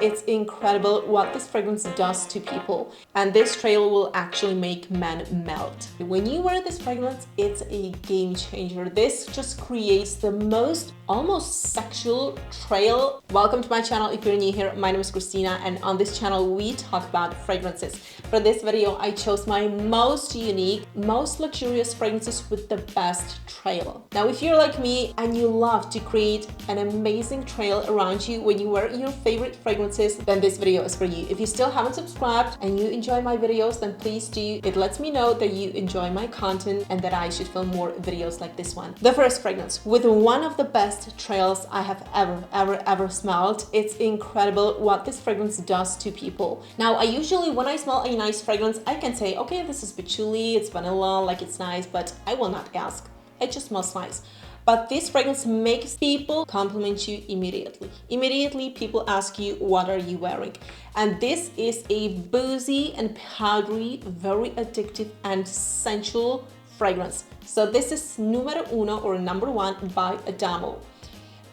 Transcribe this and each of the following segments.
It's incredible what this fragrance does to people. And this trail will actually make men melt. When you wear this fragrance, it's a game changer. This just creates the most almost sexual trail. Welcome to my channel. If you're new here, my name is Christina, and on this channel we talk about fragrances. For this video, I chose my most unique, most luxurious fragrances with the best trail. Now, if you're like me and you love to create an amazing trail around you when you wear your favorite fragrances, then this video is for you. If you still haven't subscribed and you enjoy my videos, then please do. It lets me know that you enjoy my content and that I should film more videos like this one. The first fragrance with one of the best trails I have ever smelled. It's incredible what this fragrance does to people. Now, I usually, when I smell a nice fragrance, I can say, okay, this is patchouli, it's vanilla, like it's nice, but I will not ask. It just smells nice. But this fragrance makes people compliment you immediately. Immediately, people ask you, what are you wearing? And this is a boozy and powdery, very addictive and sensual fragrance. So this is numero uno, or number one, by Adamo.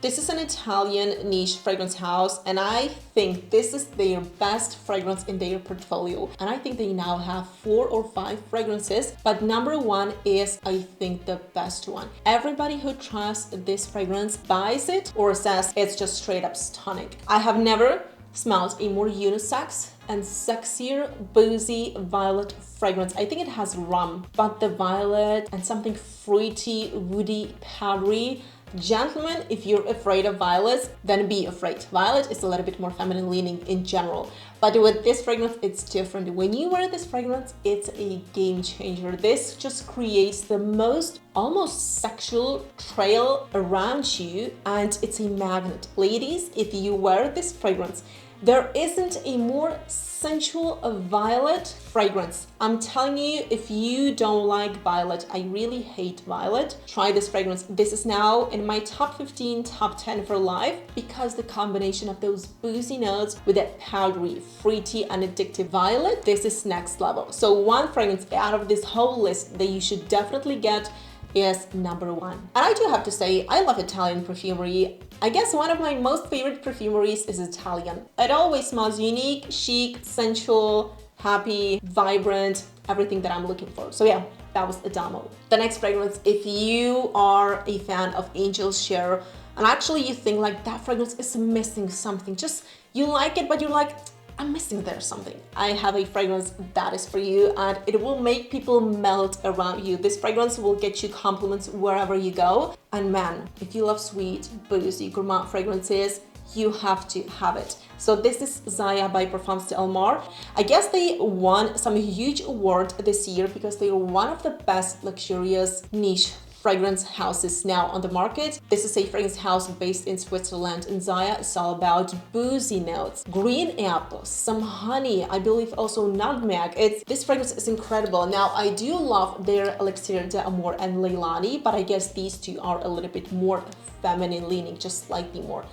This is an Italian niche fragrance house, and I think this is their best fragrance in their portfolio. And I think they now have 4 or 5 fragrances, but number one is, I think, the best one. Everybody who trusts this fragrance buys it or says it's just straight up stunning. I have never smelled a more unisex and sexier boozy violet fragrance. I think it has rum, but the violet and something fruity, woody, powdery. Gentlemen, if you're afraid of violets, then be afraid. Violet is a little bit more feminine leaning in general, but with this fragrance, it's different. When you wear this fragrance, it's a game changer. This just creates the most almost sexual trail around you, and it's a magnet. Ladies, if you wear this fragrance, there isn't a more sensual violet fragrance. I'm telling you, if you don't like violet, I really hate violet, try this fragrance. This is now in my top 15, top 10 for life, because the combination of those boozy notes with that powdery, fruity and addictive violet, this is next level. So one fragrance out of this whole list that you should definitely get is number one. And I do have to say, I love Italian perfumery. I guess one of my most favorite perfumeries is Italian. It always smells unique, chic, sensual, happy, vibrant, everything that I'm looking for. So yeah, that was Adamo. The next fragrance, if you are a fan of Angel's Share, and actually you think like that fragrance is missing something, just you like it, but you're like, I'm missing there something. I have a fragrance that is for you, and it will make people melt around you. This fragrance will get you compliments wherever you go. And man, if you love sweet, boozy, gourmand fragrances, you have to have it. So this is Zaya by Parfums de Marly. I guess they won some huge award this year because they are one of the best luxurious niche fragrance houses now on the market. This is a fragrance house based in Switzerland, and Zaya is all about boozy notes, green apples, some honey, I believe also nutmeg. This fragrance is incredible. Now, I do love their Elixir d'Amour and Leilani, but I guess these two are a little bit more feminine leaning, just slightly more.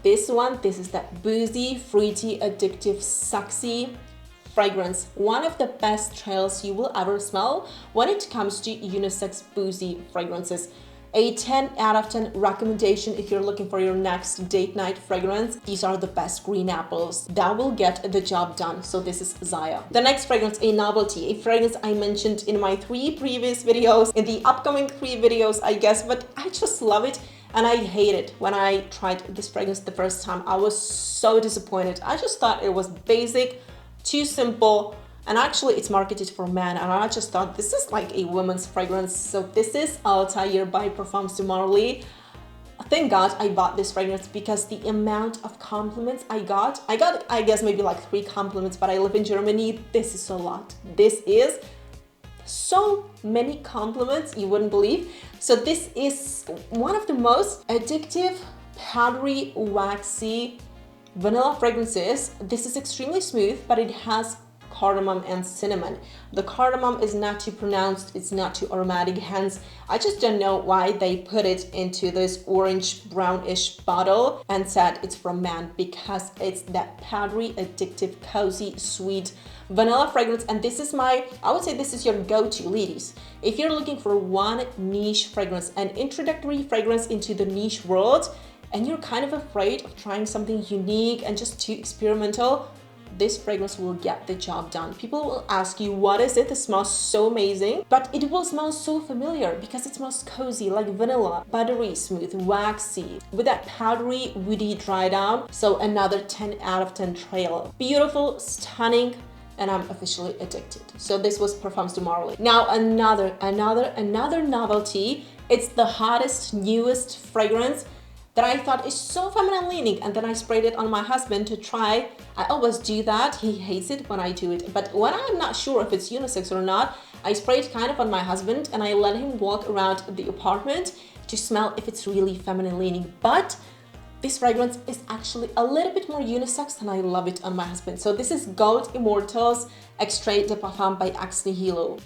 This one, this is that boozy, fruity, addictive, sexy fragrance, one of the best trails you will ever smell when it comes to unisex boozy fragrances. A 10 out of 10 recommendation if you're looking for your next date night fragrance. These are the best green apples that will get the job done. So this is Zaya. The next fragrance, a novelty, a fragrance I mentioned in my 3 previous videos, in the upcoming 3 videos, I guess, but I just love it. And I hate it. When I tried this fragrance the first time, I was so disappointed. I just thought it was basic, too simple, and actually it's marketed for men, and I just thought this is like a woman's fragrance. So this is Althair by Parfums de Marly. Thank God I bought this fragrance because the amount of compliments I got, I guess maybe like 3 compliments, but I live in Germany. This is a lot. This is so many compliments you wouldn't believe. So this is one of the most addictive, powdery, waxy vanilla fragrances. This is extremely smooth, but it has cardamom and cinnamon. The cardamom is not too pronounced, it's not too aromatic, hence I just don't know why they put it into this orange brownish bottle and said it's from man, because it's that powdery, addictive, cozy, sweet vanilla fragrance. And this is I would say this is your go-to, ladies. If you're looking for one niche fragrance, an introductory fragrance into the niche world, and you're kind of afraid of trying something unique and just too experimental, this fragrance will get the job done. People will ask you, what is it? It smells so amazing, but it will smell so familiar because it smells cozy, like vanilla, buttery, smooth, waxy, with that powdery, woody dry down. So another 10 out of 10 trail. Beautiful, stunning, and I'm officially addicted. So this was Parfums de Marly. Now another novelty. It's the hottest, newest fragrance that I thought is so feminine leaning, and then I sprayed it on my husband to try. I always do that. He hates it when I do it, but when I'm not sure if it's unisex or not, I spray it kind of on my husband and I let him walk around the apartment to smell if it's really feminine leaning. But this fragrance is actually a little bit more unisex and I love it on my husband. So this is Gold Immortals Extrait de Parfum by Nihilo.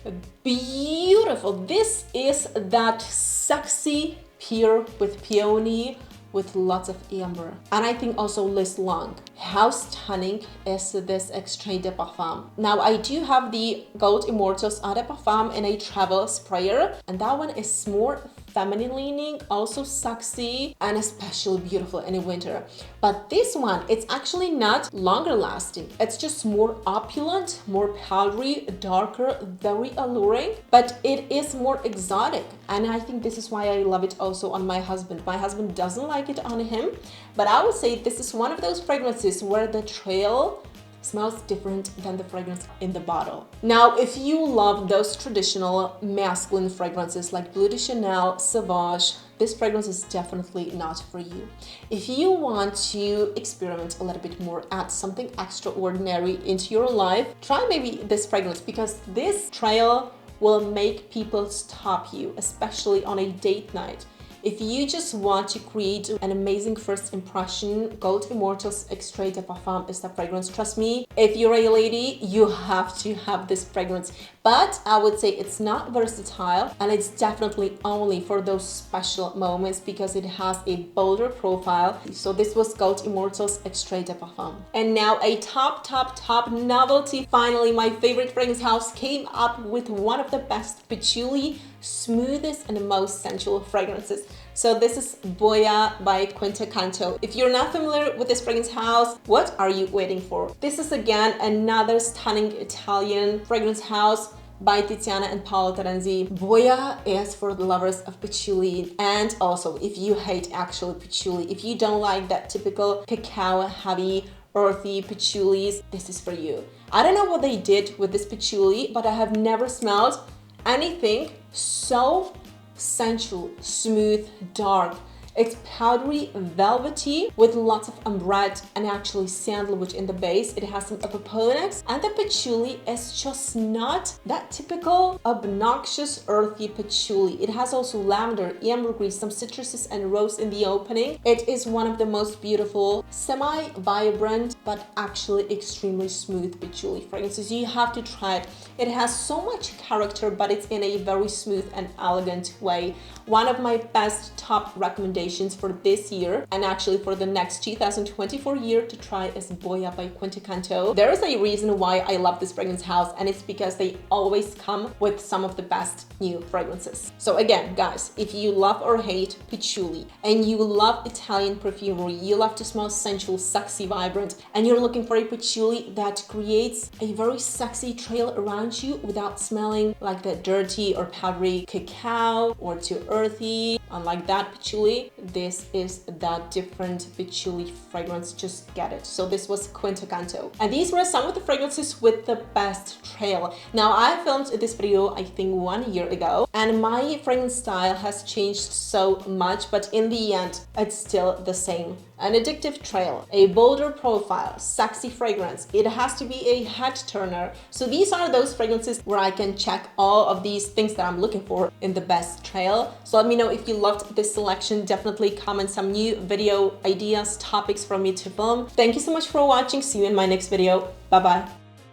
Beautiful. This is that sexy pear with peony with lots of amber, and I think also list long. How stunning is this Extrait de Parfum? Now I do have the Gold Immortals Eau de Parfum in a travel sprayer, and that one is more feminine leaning, also sexy, and especially beautiful in the winter. But this one, it's actually not longer lasting. It's just more opulent, more powdery, darker, very alluring, but it is more exotic. And I think this is why I love it also on my husband. My husband doesn't like it on him, but I would say this is one of those fragrances where the trail smells different than the fragrance in the bottle. Now, if you love those traditional masculine fragrances like Bleu de Chanel, Sauvage, this fragrance is definitely not for you. If you want to experiment a little bit more, add something extraordinary into your life, try maybe this fragrance, because this trail will make people stop you, especially on a date night. If you just want to create an amazing first impression, Gold Immortals Extrait de Parfum is the fragrance. Trust me, if you're a lady, you have to have this fragrance. But I would say it's not versatile, and it's definitely only for those special moments because it has a bolder profile. So this was Gold Immortals Extrait de Parfum. And now a top novelty. Finally, my favorite fragrance house came up with one of the best patchouli, smoothest and most sensual fragrances. So this is Boia V Canto. If you're not familiar with this fragrance house, what are you waiting for? This is again another stunning Italian fragrance house by Tiziana and Paolo Terenzi. Boia is for the lovers of patchouli, and also if you hate actual patchouli, if you don't like that typical cacao heavy earthy patchoulis, this is for you. I don't know what they did with this patchouli, but I have never smelled anything so sensual, smooth, dark. It's powdery, velvety, with lots of ambrette and actually sandalwood in the base. It has some opoponax, and the patchouli is just not that typical obnoxious earthy patchouli. It has also lavender, ambergris, some citruses and rose in the opening. It is one of the most beautiful, semi-vibrant, but actually extremely smooth patchouli fragrances. You have to try it. It has so much character, but it's in a very smooth and elegant way. One of my best top recommendations for this year, and actually for the next 2024 year to try, is Boia V Canto. There is a reason why I love this fragrance house, and it's because they always come with some of the best new fragrances. So again, guys, if you love or hate patchouli and you love Italian perfumery, you love to smell sensual, sexy, vibrant, and you're looking for a patchouli that creates a very sexy trail around you without smelling like the dirty or powdery cacao or too earthy, unlike that patchouli, this is that different patchouli fragrance. Just get it. So this was V Canto, and these were some of the fragrances with the best trail. Now I filmed this video I think 1 year ago, and my fragrance style has changed so much, but in the end it's still the same. An addictive trail, a bolder profile, sexy fragrance. It has to be a head turner. So these are those fragrances where I can check all of these things that I'm looking for in the best trail. So let me know if you loved this selection. Definitely comment some new video ideas, topics for me to film. Thank you so much for watching. See you in my next video. Bye bye.